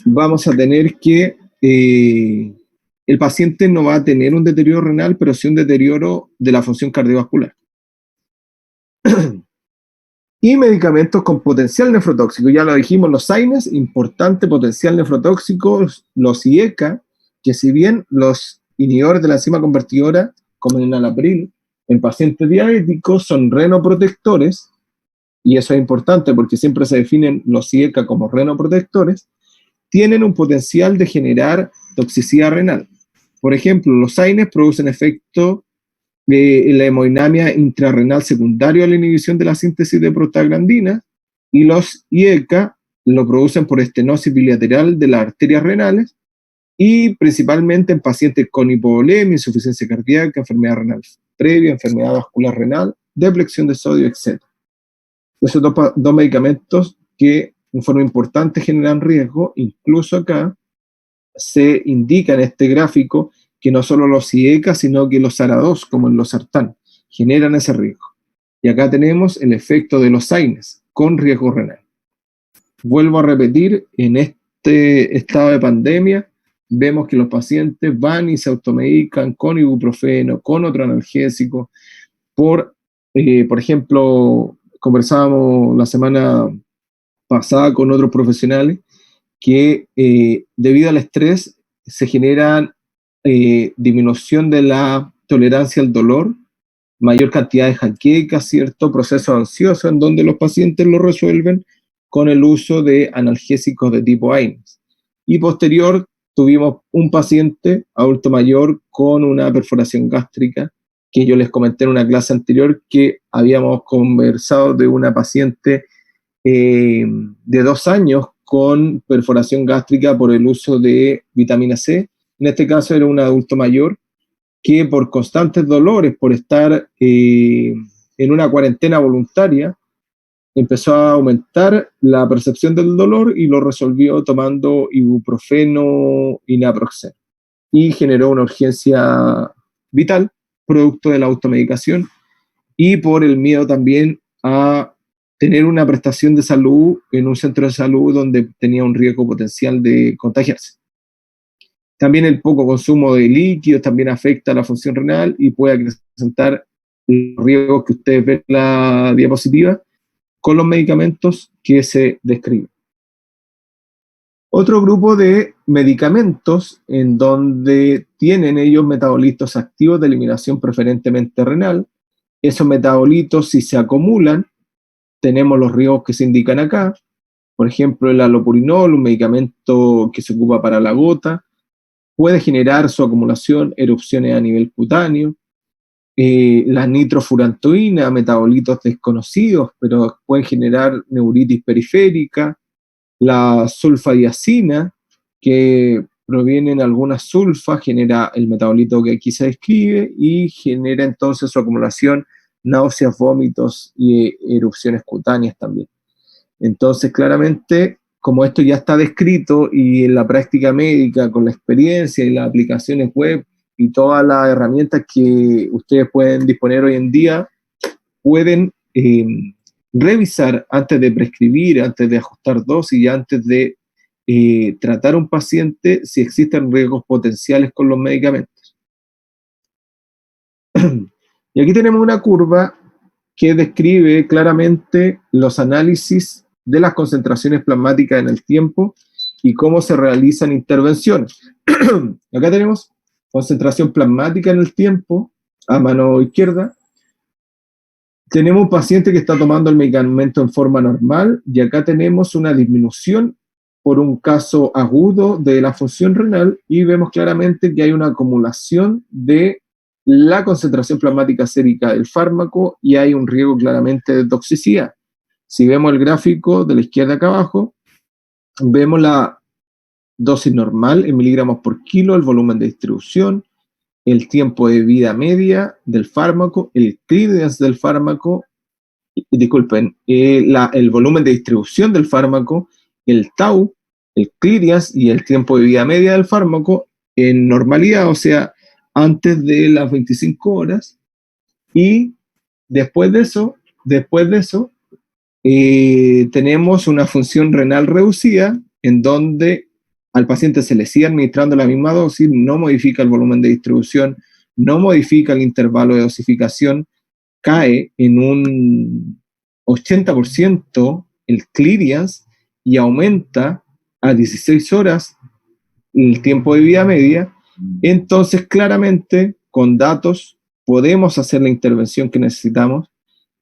vamos a tener que el paciente no va a tener un deterioro renal, pero sí un deterioro de la función cardiovascular. Y medicamentos con potencial nefrotóxico, ya lo dijimos, los AINES, importante potencial nefrotóxico, los IECA, que si bien los inhibidores de la enzima convertidora, como el enalapril, en pacientes diabéticos son renoprotectores, y eso es importante porque siempre se definen los IECA como renoprotectores, tienen un potencial de generar toxicidad renal. Por ejemplo, los AINES producen efecto de la hemodinamia intrarrenal secundario a la inhibición de la síntesis de prostaglandina, y los IECA lo producen por estenosis bilateral de las arterias renales, y principalmente en pacientes con hipovolemia, insuficiencia cardíaca, enfermedad renal previa, enfermedad vascular renal, depleción de sodio, etc. Esos dos medicamentos que en forma importante generan riesgo. Incluso acá se indica en este gráfico que no solo los IECA, sino que los ARA2, como en los sartán, generan ese riesgo. Y acá tenemos el efecto de los AINES con riesgo renal. Vuelvo a repetir, en este estado de pandemia, vemos que los pacientes van y se automedican con ibuprofeno, con otro analgésico. Por ejemplo, conversábamos la semana pasada con otros profesionales que debido al estrés se genera disminución de la tolerancia al dolor, mayor cantidad de jaquecas, cierto proceso ansioso, en donde los pacientes lo resuelven con el uso de analgésicos de tipo AINES. Y posterior tuvimos un paciente adulto mayor con una perforación gástrica, que yo les comenté en una clase anterior que habíamos conversado de una paciente de 2 años con perforación gástrica por el uso de vitamina C. En este caso era un adulto mayor que por constantes dolores, por estar en una cuarentena voluntaria, empezó a aumentar la percepción del dolor y lo resolvió tomando ibuprofeno y naproxeno. Y generó una urgencia vital, producto de la automedicación, y por el miedo también a tener una prestación de salud en un centro de salud donde tenía un riesgo potencial de contagiarse. También el poco consumo de líquidos también afecta la función renal y puede acrecentar los riesgos que ustedes ven en la diapositiva con los medicamentos que se describen. Otro grupo de medicamentos en donde tienen ellos metabolitos activos de eliminación preferentemente renal. Esos metabolitos, si se acumulan, tenemos los riesgos que se indican acá. Por ejemplo, el allopurinol, un medicamento que se ocupa para la gota, puede generar su acumulación, erupciones a nivel cutáneo. La nitrofurantoína, metabolitos desconocidos, pero pueden generar neuritis periférica. La sulfadiazina, que proviene en algunas sulfas, genera el metabolito que aquí se describe y genera entonces su acumulación, náuseas, vómitos y erupciones cutáneas también. Entonces, claramente, como esto ya está descrito y en la práctica médica, con la experiencia y las aplicaciones web y todas las herramientas que ustedes pueden disponer hoy en día, pueden revisar antes de prescribir, antes de ajustar dosis y antes de tratar a un paciente si existen riesgos potenciales con los medicamentos. Y aquí tenemos una curva que describe claramente los análisis de las concentraciones plasmáticas en el tiempo y cómo se realizan intervenciones. Acá tenemos concentración plasmática en el tiempo, a mano izquierda. Tenemos un paciente que está tomando el medicamento en forma normal y acá tenemos una disminución por un caso agudo de la función renal y vemos claramente que hay una acumulación de la concentración plasmática sérica del fármaco y hay un riesgo claramente de toxicidad. Si vemos el gráfico de la izquierda acá abajo, vemos la dosis normal en miligramos por kilo, el volumen de distribución, el tiempo de vida media del fármaco, el clearance del fármaco, disculpen, el volumen de distribución del fármaco, el tau, el clearance y el tiempo de vida media del fármaco en normalidad, o sea, antes de las 25 horas, y después de eso tenemos una función renal reducida en donde al paciente se le sigue administrando la misma dosis, no modifica el volumen de distribución, no modifica el intervalo de dosificación, cae en un 80% el clearance y aumenta a 16 horas el tiempo de vida media. Entonces, claramente, con datos, podemos hacer la intervención que necesitamos.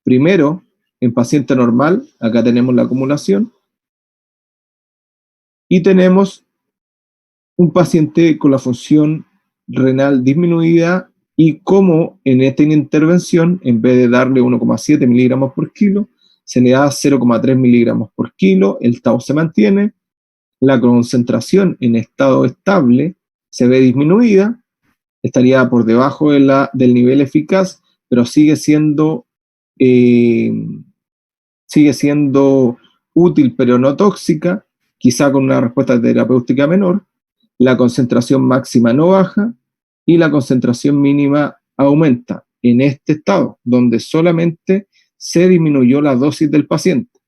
Primero, en paciente normal, acá tenemos la acumulación, y tenemos un paciente con la función renal disminuida y como en esta intervención, en vez de darle 1,7 miligramos por kilo, se le da 0,3 miligramos por kilo, el tau se mantiene, la concentración en estado estable se ve disminuida, estaría por debajo del nivel eficaz, pero sigue siendo útil pero no tóxica, quizá con una respuesta terapéutica menor. La concentración máxima no baja y la concentración mínima aumenta en este estado, donde solamente se disminuyó la dosis del paciente.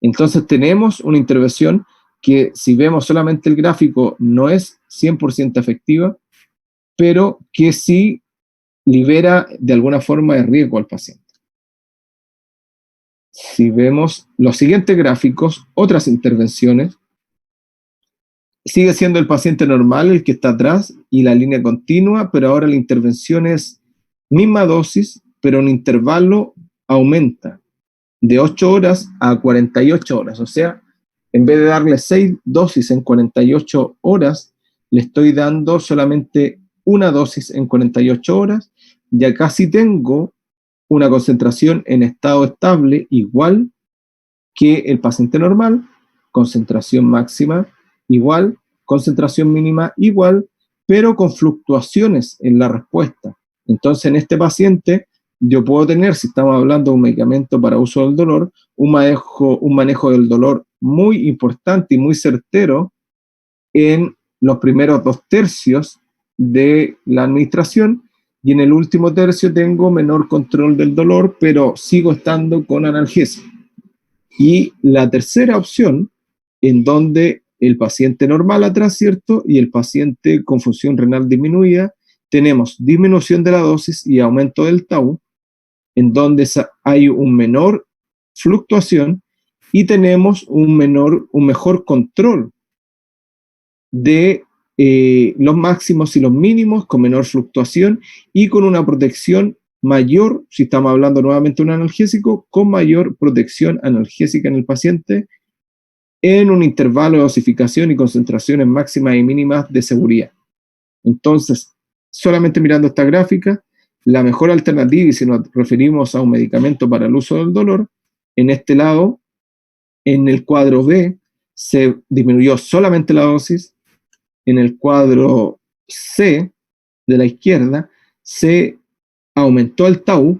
Entonces tenemos una intervención que, si vemos solamente el gráfico, no es 100% efectiva, pero que sí libera de alguna forma de riesgo al paciente. Si vemos los siguientes gráficos, otras intervenciones, sigue siendo el paciente normal el que está atrás y la línea continua, pero ahora la intervención es misma dosis, pero un intervalo aumenta de 8 horas a 48 horas. O sea, en vez de darle 6 dosis en 48 horas, le estoy dando solamente una dosis en 48 horas, y acá sí tengo una concentración en estado estable igual que el paciente normal, concentración máxima igual, concentración mínima igual, pero con fluctuaciones en la respuesta. Entonces, en este paciente, yo puedo tener, si estamos hablando de un medicamento para uso del dolor, un manejo del dolor muy importante y muy certero en los primeros 2 tercios de la administración, y en el último tercio tengo menor control del dolor, pero sigo estando con analgesia. Y la tercera opción, en donde el paciente normal atrás, ¿cierto? Y el paciente con función renal disminuida, tenemos disminución de la dosis y aumento del tau, en donde hay un menor fluctuación y tenemos un mejor control de los máximos y los mínimos con menor fluctuación y con una protección mayor, si estamos hablando nuevamente de un analgésico, con mayor protección analgésica en el paciente en un intervalo de dosificación y concentraciones máximas y mínimas de seguridad. Entonces, solamente mirando esta gráfica, la mejor alternativa, y si nos referimos a un medicamento para el uso del dolor, en este lado, en el cuadro B, se disminuyó solamente la dosis. En el cuadro C de la izquierda se aumentó el tau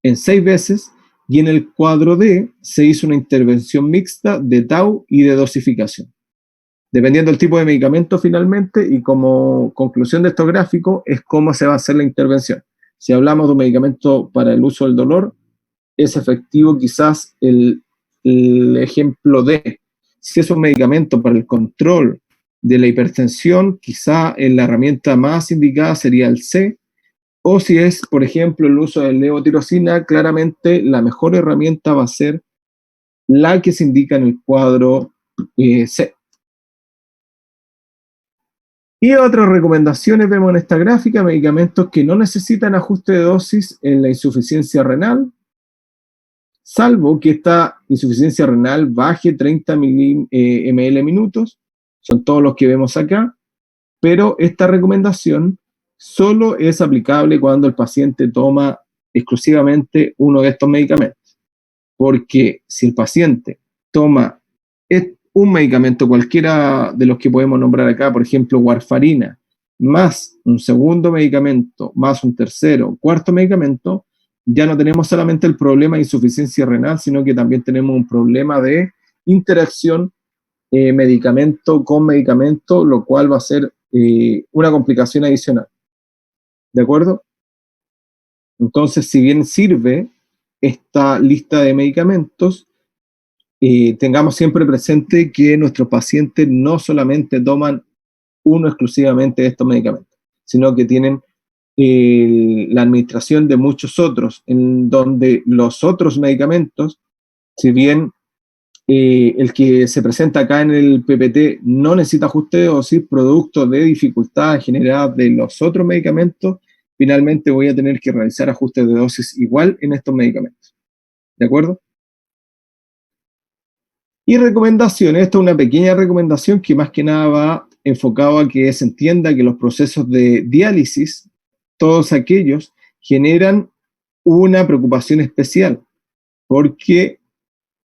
en 6 veces, y en el cuadro D se hizo una intervención mixta de tau y de dosificación. Dependiendo del tipo de medicamento finalmente, y como conclusión de estos gráficos, es cómo se va a hacer la intervención. Si hablamos de un medicamento para el uso del dolor, es efectivo quizás el ejemplo D. Si es un medicamento para el control de la hipertensión, quizá la herramienta más indicada sería el C, o si es, por ejemplo, el uso de levotirosina, claramente la mejor herramienta va a ser la que se indica en el cuadro C. Y otras recomendaciones vemos en esta gráfica: medicamentos que no necesitan ajuste de dosis en la insuficiencia renal, salvo que esta insuficiencia renal baje 30 ml minutos, son todos los que vemos acá, pero esta recomendación solo es aplicable cuando el paciente toma exclusivamente uno de estos medicamentos, porque si el paciente toma un medicamento, cualquiera de los que podemos nombrar acá, por ejemplo, warfarina, más un segundo medicamento, más un tercero, cuarto medicamento, ya no tenemos solamente el problema de insuficiencia renal, sino que también tenemos un problema de interacción medicamento con medicamento, lo cual va a ser una complicación adicional. ¿De acuerdo? Entonces, si bien sirve esta lista de medicamentos, tengamos siempre presente que nuestros pacientes no solamente toman uno exclusivamente de estos medicamentos, sino que tienen la administración de muchos otros, en donde los otros medicamentos, si bien el que se presenta acá en el PPT no necesita ajuste de dosis, producto de dificultades generadas de los otros medicamentos, finalmente voy a tener que realizar ajustes de dosis igual en estos medicamentos. ¿De acuerdo? Y recomendaciones, esta es una pequeña recomendación que más que nada va enfocado a que se entienda que los procesos de diálisis, todos aquellos, generan una preocupación especial, porque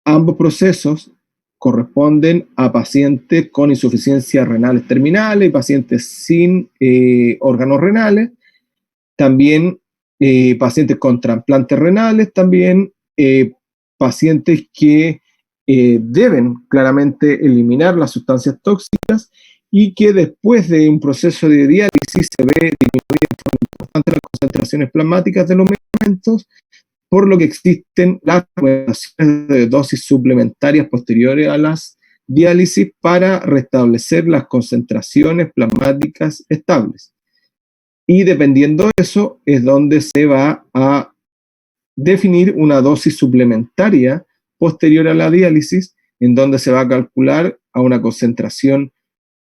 ambos procesos corresponden a pacientes con insuficiencias renales terminales, pacientes sin órganos renales, también pacientes con trasplantes renales, también pacientes que deben claramente eliminar las sustancias tóxicas y que después de un proceso de diálisis se ve disminuida de forma importante las concentraciones plasmáticas de los medicamentos, por lo que existen las recomendaciones de dosis suplementarias posteriores a las diálisis para restablecer las concentraciones plasmáticas estables. Y dependiendo de eso es donde se va a definir una dosis suplementaria posterior a la diálisis, en donde se va a calcular a una concentración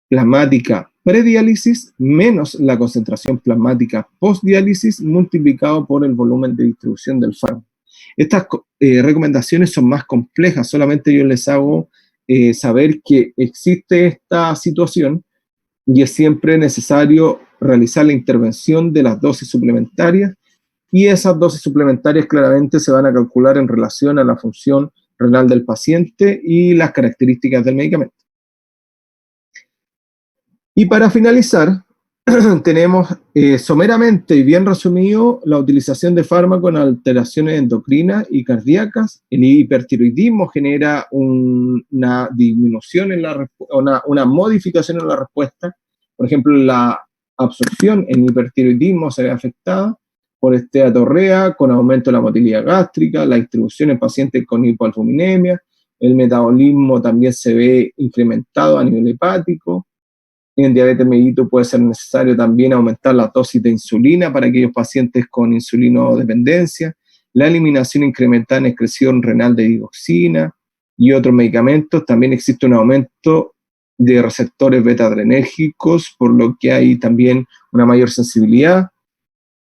plasmática prediálisis menos la concentración plasmática postdiálisis multiplicado por el volumen de distribución del fármaco. Estas recomendaciones son más complejas, solamente yo les hago saber que existe esta situación y es siempre necesario realizar la intervención de las dosis suplementarias, y esas dosis suplementarias claramente se van a calcular en relación a la función renal del paciente y las características del medicamento. Y para finalizar, tenemos someramente y bien resumido la utilización de fármacos en alteraciones endocrinas y cardíacas. El hipertiroidismo genera una disminución en una modificación en la respuesta. Por ejemplo, la absorción en hipertiroidismo se ve afectada por esteatorrea, con aumento de la motilidad gástrica, la distribución en pacientes con hipoalbuminemia, el metabolismo también se ve incrementado a nivel hepático. En diabetes mellitus puede ser necesario también aumentar la dosis de insulina para aquellos pacientes con insulinodependencia, la eliminación incrementada en excreción renal de digoxina y otros medicamentos. También existe un aumento de receptores beta-adrenérgicos, por lo que hay también una mayor sensibilidad.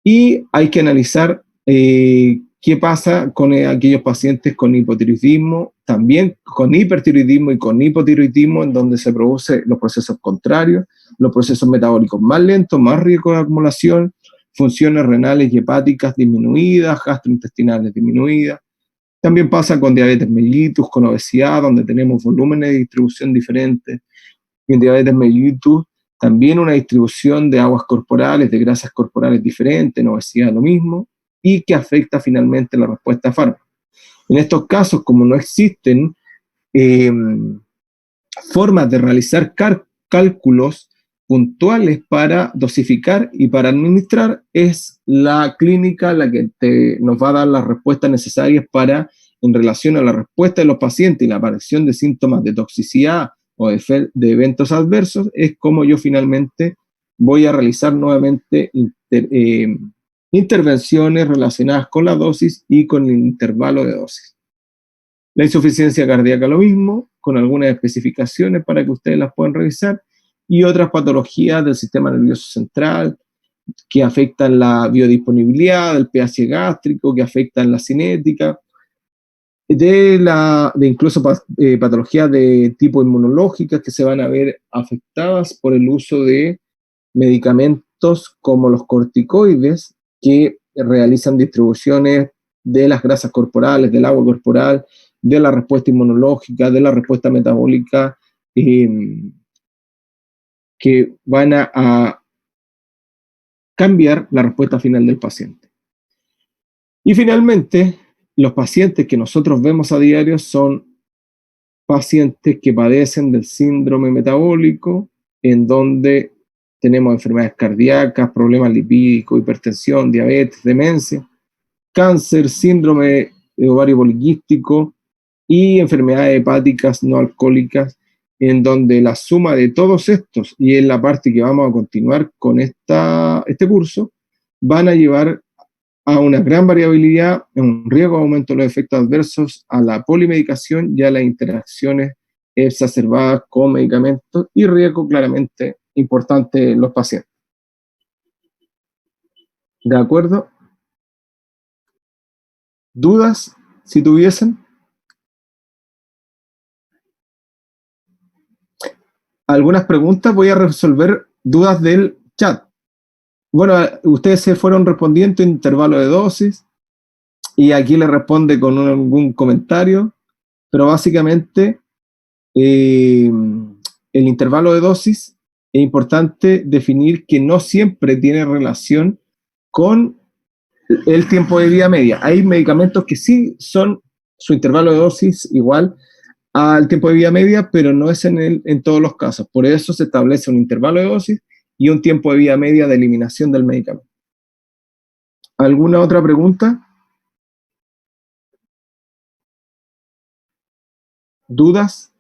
Y hay que analizar qué pasa con aquellos pacientes con hipotiroidismo, también con hipertiroidismo y con hipotiroidismo, en donde se producen los procesos contrarios, los procesos metabólicos más lentos, más riesgo de acumulación, funciones renales y hepáticas disminuidas, gastrointestinales disminuidas. También pasa con diabetes mellitus, con obesidad, donde tenemos volúmenes de distribución diferentes. Y en diabetes mellitus también una distribución de aguas corporales, de grasas corporales diferentes, en obesidad lo mismo, y que afecta finalmente la respuesta a fármacos. En estos casos, como no existen eh, formas de realizar cálculos puntuales para dosificar y para administrar, es la clínica la que nos va a dar las respuestas necesarias para, en relación a la respuesta de los pacientes y la aparición de síntomas de toxicidad o de eventos adversos, es como yo finalmente voy a realizar nuevamente intervenciones relacionadas con la dosis y con el intervalo de dosis. La insuficiencia cardíaca lo mismo, con algunas especificaciones para que ustedes las puedan revisar, y otras patologías del sistema nervioso central que afectan la biodisponibilidad, el pH gástrico, que afectan la cinética, de incluso patologías de tipo inmunológicas que se van a ver afectadas por el uso de medicamentos como los corticoides, que realizan distribuciones de las grasas corporales, del agua corporal, de la respuesta inmunológica, de la respuesta metabólica, que van a cambiar la respuesta final del paciente. Y finalmente, los pacientes que nosotros vemos a diario son pacientes que padecen del síndrome metabólico, en donde tenemos enfermedades cardíacas, problemas lipídicos, hipertensión, diabetes, demencia, cáncer, síndrome de ovario poliquístico y enfermedades hepáticas no alcohólicas, en donde la suma de todos estos, y en la parte que vamos a continuar con este curso, van a llevar a una gran variabilidad, a un riesgo de aumento de los efectos adversos, a la polimedicación y a las interacciones exacerbadas con medicamentos, y riesgo claramente importante en los pacientes. ¿De acuerdo? ¿Dudas, si tuviesen? Algunas preguntas, voy a resolver dudas del chat. Bueno, ustedes se fueron respondiendo en intervalo de dosis, y aquí le responde con algún comentario, pero básicamente el intervalo de dosis es importante definir que no siempre tiene relación con el tiempo de vida media. Hay medicamentos que sí son su intervalo de dosis igual al tiempo de vida media, pero no es en todos los casos. Por eso se establece un intervalo de dosis y un tiempo de vida media de eliminación del medicamento. ¿Alguna otra pregunta? ¿Dudas?